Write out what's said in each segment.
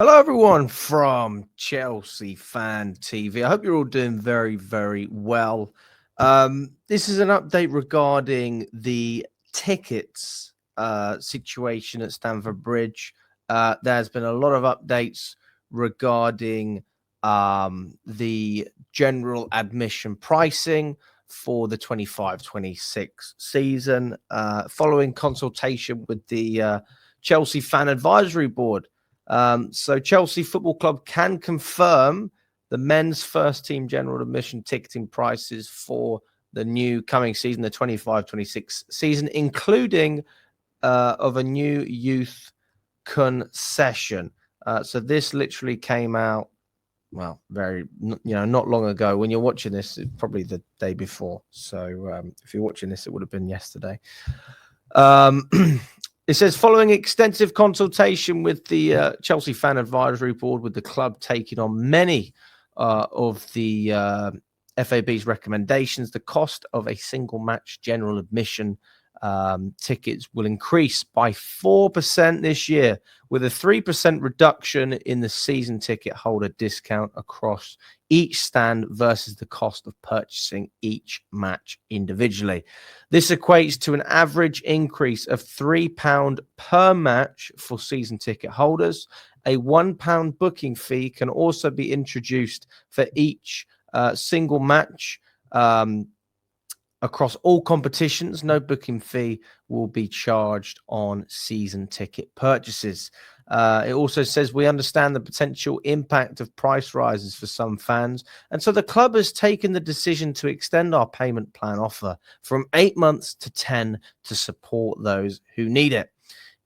Hello, everyone from Chelsea Fan TV. I hope you're all doing very, very well. This is an update regarding the tickets situation at Stamford Bridge. There's been a lot of updates regarding the general admission pricing for the 25-26 season following consultation with the Chelsea Fan Advisory Board. So Chelsea Football Club can confirm the men's first team general admission ticketing prices for the new coming season, the 25-26 season, including of a new youth concession. So this literally came out, well, not long ago. When you're watching this, it's probably the day before. So if you're watching this, it would have been yesterday. It says, following extensive consultation with the Chelsea Fan Advisory Board, with the club taking on many of the FAB's recommendations, the cost of a single match general admission tickets will increase by 4% this year, with a 3% reduction in the season ticket holder discount across each stand versus the cost of purchasing each match individually. This equates to an average increase of £3 per match for season ticket holders. A £1 booking fee can also be introduced for each single match. Across all competitions, no booking fee will be charged on season ticket purchases. It also says, we understand the potential impact of price rises for some fans, and so the club has taken the decision to extend our payment plan offer from 8 months to 10 to support those who need it.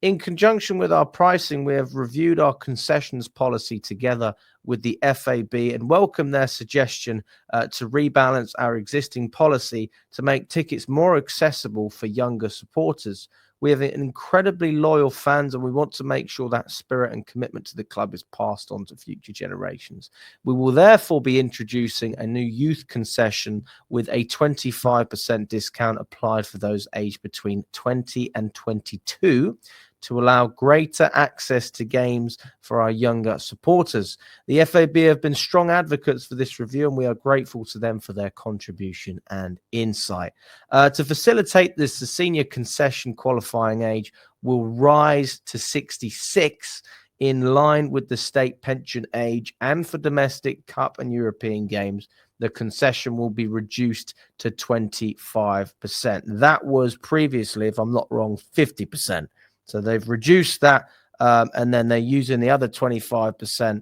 In conjunction with our pricing, we have reviewed our concessions policy together with the FAB and welcome their suggestion to rebalance our existing policy to make tickets more accessible for younger supporters. We have incredibly loyal fans, and we want to make sure that spirit and commitment to the club is passed on to future generations. We will therefore be introducing a new youth concession with a 25% discount applied for those aged between 20 and 22 to allow greater access to games for our younger supporters. The FAB have been strong advocates for this review, and we are grateful to them for their contribution and insight. To facilitate this, the senior concession qualifying age will rise to 66 in line with the state pension age, and for domestic cup and European games, the concession will be reduced to 25%. That was previously, if I'm not wrong, 50%. So they've reduced that, and then they're using the other 25%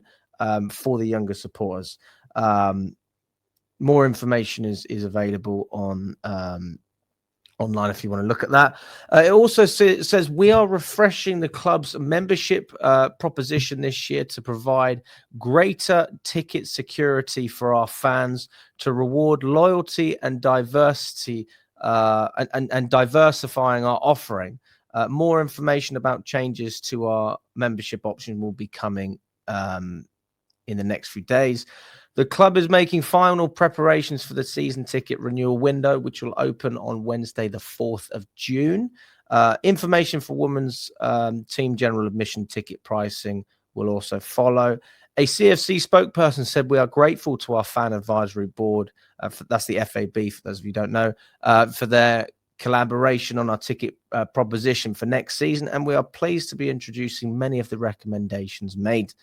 for the younger supporters. More information is available on online if you want to look at that. It also says we are refreshing the club's membership proposition this year to provide greater ticket security for our fans, to reward loyalty and diversity and diversifying our offering. More information about changes to our membership option will be coming in the next few days. The club is making final preparations for the season ticket renewal window, which will open on Wednesday, the 4th of June. Information for women's team general admission ticket pricing will also follow. A CFC spokesperson said, we are grateful to our fan advisory board, that's the FAB for those of you who don't know, for their collaboration on our ticket proposition for next season, and we are pleased to be introducing many of the recommendations made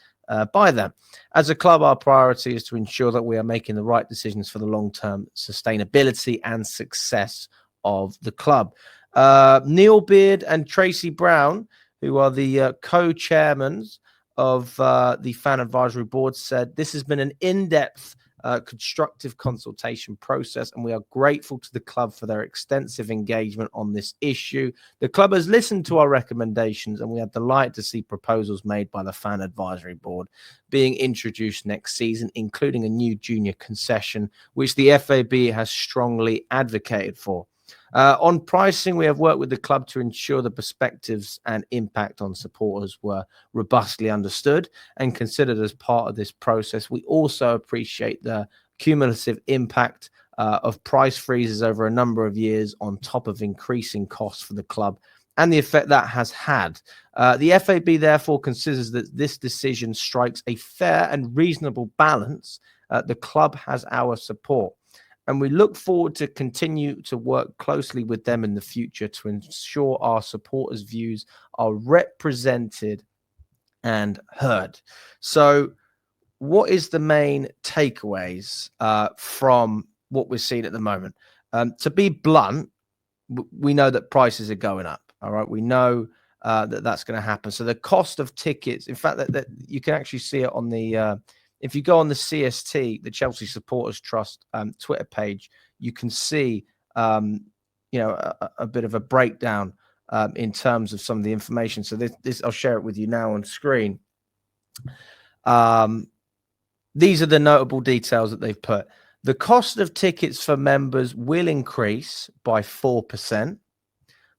by them. As a club, our priority is to ensure that we are making the right decisions for the long-term sustainability and success of the club. Neil Beard and Tracy Brown, who are the co-chairmen of the Fan Advisory Board, said this has been an in-depth constructive consultation process, and we are grateful to the club for their extensive engagement on this issue. The club has listened to our recommendations, and we are delighted to see proposals made by the Fan Advisory Board being introduced next season, including a new junior concession, which the FAB has strongly advocated for. On pricing, we have worked with the club to ensure the perspectives and impact on supporters were robustly understood and considered as part of this process. We also appreciate the cumulative impact of price freezes over a number of years on top of increasing costs for the club and the effect that has had. The FAB therefore considers that this decision strikes a fair and reasonable balance. The club has our support, and we look forward to continue to work closely with them in the future to ensure our supporters' views are represented and heard. So what is the main takeaways from what we're seeing at the moment? To be blunt, we know that prices are going up. All right, we know that that's going to happen. So the cost of tickets, in fact, that you can actually see it on the if you go on the CST, the Chelsea Supporters Trust Twitter page, you can see a bit of a breakdown in terms of some of the information. So this I'll share it with you now on screen. These are the notable details that they've put. The cost of tickets for members will increase by 4%.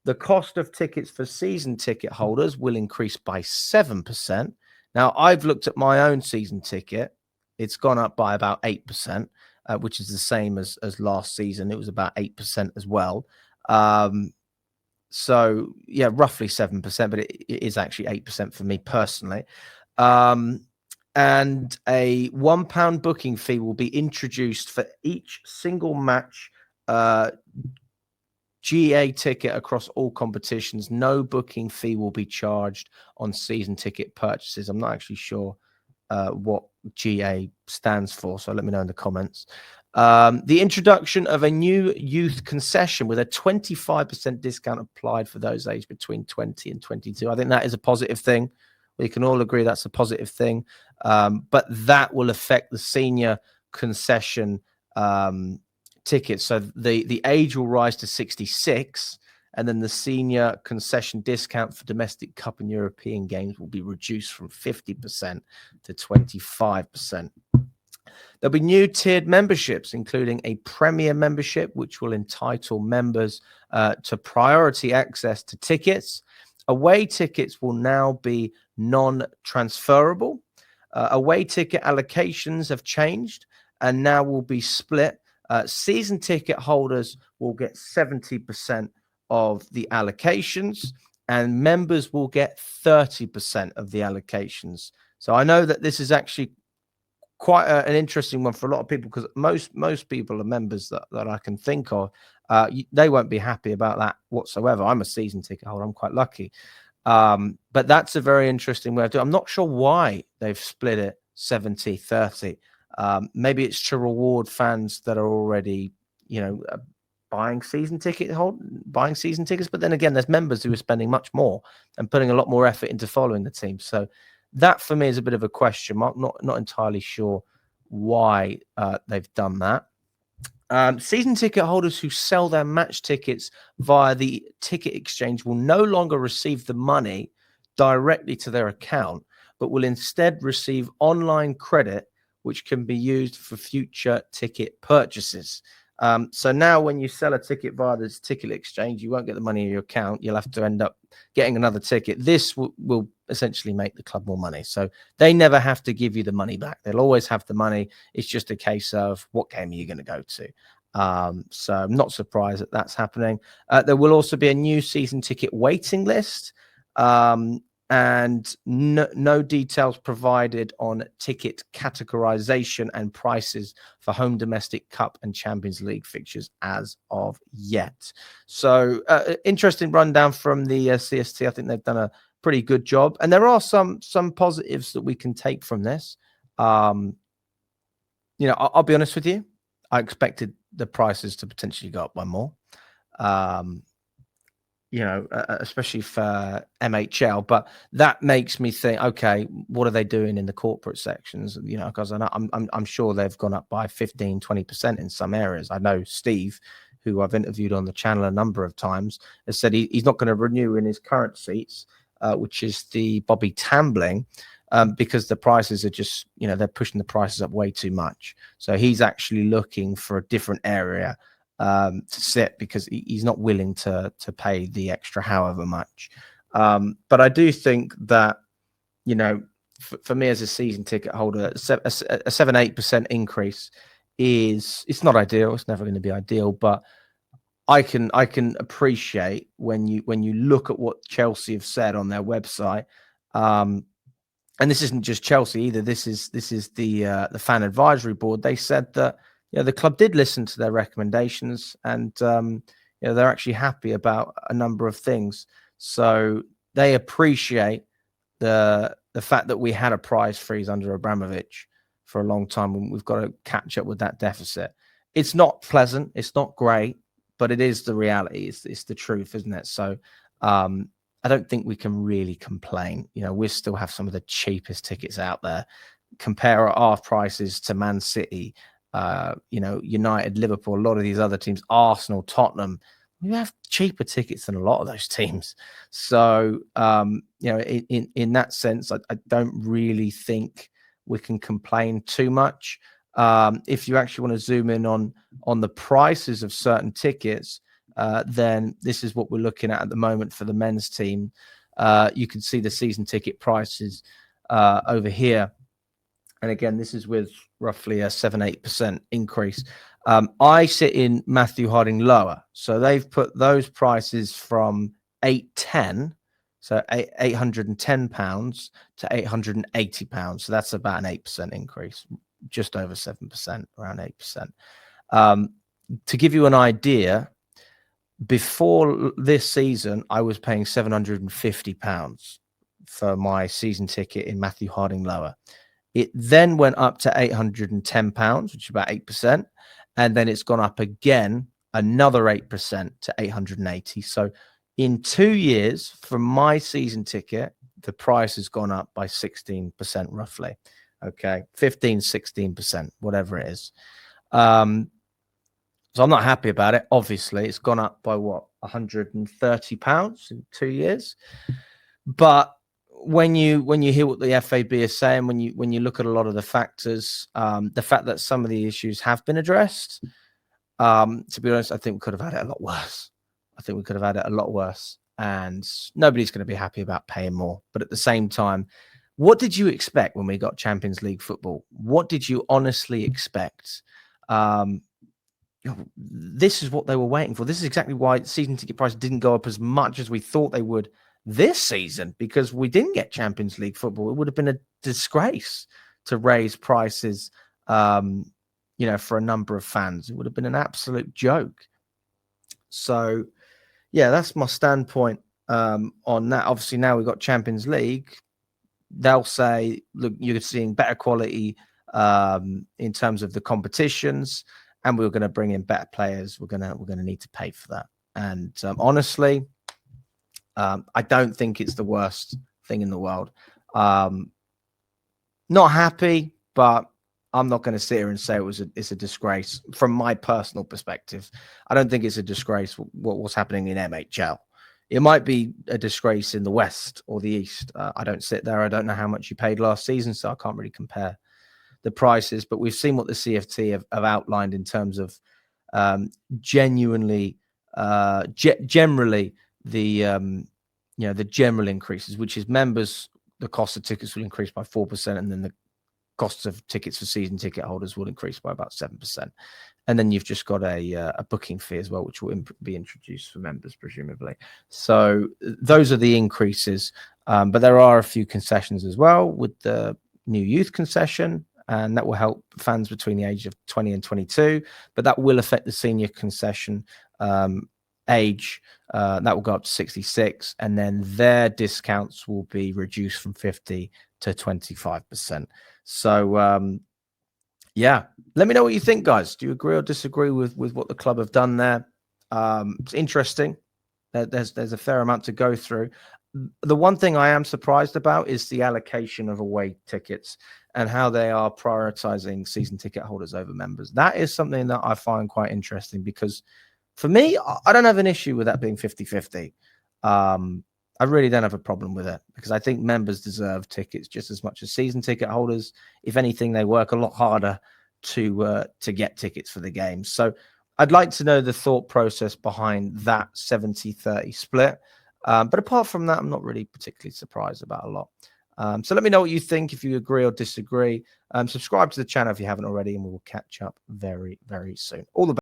The cost of tickets for season ticket holders will increase by 7%. Now, I've looked at my own season ticket. It's gone up by about 8%, which is the same as last season. It was about 8% as well. So, yeah, roughly 7%, but it is actually 8% for me personally. And a £1 booking fee will be introduced for each single match GA ticket across all competitions. No booking fee will be charged on season ticket purchases. I'm not actually sure what GA stands for, so let me know in the comments. The introduction of a new youth concession with a 25% discount applied for those aged between 20 and 22. I think that is a positive thing. We can all agree that's a positive thing, but that will affect the senior concession tickets. So the age will rise to 66, and then the senior concession discount for domestic cup and European games will be reduced from 50% to 25%. There'll be new tiered memberships, including a premier membership, which will entitle members to priority access to tickets. Away tickets will now be non-transferable. Away ticket allocations have changed and now will be split. Season ticket holders will get 70% of the allocations, and members will get 30% of the allocations. So I know that this is actually quite an interesting one for a lot of people, because most people are members that I can think of. They won't be happy about that whatsoever. I'm a season ticket holder. I'm quite lucky. But that's a very interesting way of doing it. I'm not sure why they've split it 70-30. Maybe it's to reward fans that are already, buying season tickets. But then again, there's members who are spending much more and putting a lot more effort into following the team. So that for me is a bit of a question mark. Not entirely sure why they've done that. Season ticket holders who sell their match tickets via the ticket exchange will no longer receive the money directly to their account, but will instead receive online credit, which can be used for future ticket purchases. So now when you sell a ticket via this ticket exchange, you won't get the money in your account. You'll have to end up getting another ticket. This will essentially make the club more money. So they never have to give you the money back. They'll always have the money. It's just a case of what game are you going to go to. So I'm not surprised that that's happening. There will also be a new season ticket waiting list. And no details provided on ticket categorization and prices for home domestic cup and Champions League fixtures as of yet. So interesting rundown from the CST. I think they've done a pretty good job, and there are some positives that we can take from this. I'll be honest with you, I expected the prices to potentially go up by more. Especially for MHL, but that makes me think, okay, what are they doing in the corporate sections? Because I'm sure they've gone up by 15-20% in some areas. I know Steve, who I've interviewed on the channel a number of times, has said he's not going to renew in his current seats, which is the Bobby Tambling, because the prices are just, they're pushing the prices up way too much. So he's actually looking for a different area to sit, because he's not willing to pay the extra however much. But I do think that, for me as a season ticket holder, a 7-8% increase it's not ideal. It's never going to be ideal, but I can appreciate when you look at what Chelsea have said on their website, and this isn't just Chelsea either. This is the fan advisory board. They said that the club did listen to their recommendations, and they're actually happy about a number of things. So they appreciate the fact that we had a prize freeze under Abramovich for a long time, and we've got to catch up with that deficit. It's not pleasant, it's not great, but it is the reality. It's the truth, isn't it? So I don't think we can really complain. We still have some of the cheapest tickets out there. Compare our prices to Man City, United, Liverpool, a lot of these other teams, Arsenal, Tottenham. We have cheaper tickets than a lot of those teams. So, in that sense, I don't really think we can complain too much. If you actually want to zoom in on the prices of certain tickets, then this is what we're looking at the moment for the men's team. You can see the season ticket prices over here. And again, this is with roughly a 7-8% increase. I sit in Matthew Harding lower. So they've put those prices from £810, so £810 to £880. So that's about an 8% increase, just over 7%, around 8%. To give you an idea, before this season, I was paying £750 for my season ticket in Matthew Harding lower. It then went up to £810, which is about 8%. And then it's gone up again, another 8% to 880. So in 2 years, for my season ticket, the price has gone up by 16% roughly. Okay, 15, 16%, whatever it is. So I'm not happy about it. Obviously, it's gone up by what, £130 in 2 years. But when you hear what the FAB is saying, when you look at a lot of the factors, the fact that some of the issues have been addressed, to be honest, I think we could have had it a lot worse. And nobody's going to be happy about paying more. But at the same time, what did you expect when we got Champions League football? What did you honestly expect? This is what they were waiting for. This is exactly why season ticket price didn't go up as much as we thought they would this season, because we didn't get Champions League football. It would have been a disgrace to raise prices, for a number of fans. It would have been an absolute joke. So, yeah, that's my standpoint on that. Obviously, now we've got Champions League. They'll say, look, you're seeing better quality in terms of the competitions, and we're going to bring in better players. We're going to need to pay for that. And honestly, I don't think it's the worst thing in the world. Not happy, but I'm not going to sit here and say it's a disgrace from my personal perspective. I don't think it's a disgrace what's happening in MHL. It might be a disgrace in the West or the East. I don't sit there. I don't know how much you paid last season, so I can't really compare the prices. But we've seen what the CFT have outlined in terms of generally the general increases, which is members, the cost of tickets will increase by 4%, and then the costs of tickets for season ticket holders will increase by about 7%. And then you've just got a booking fee as well, which will be introduced for members, presumably. So those are the increases. But there are a few concessions as well, with the new youth concession, and that will help fans between the age of 20 and 22. But that will affect the senior concession age. That will go up to 66. And then their discounts will be reduced from 50 to 25%. So, yeah, let me know what you think, guys. Do you agree or disagree with what the club have done there? It's interesting. There's a fair amount to go through. The one thing I am surprised about is the allocation of away tickets and how they are prioritizing season ticket holders over members. That is something that I find quite interesting, because for me, I don't have an issue with that being 50-50. I really don't have a problem with it, because I think members deserve tickets just as much as season ticket holders. If anything, they work a lot harder to get tickets for the games. So I'd like to know the thought process behind that 70-30 split. But apart from that, I'm not really particularly surprised about a lot. So let me know what you think, if you agree or disagree. Subscribe to the channel if you haven't already, and we will catch up very, very soon. All the best.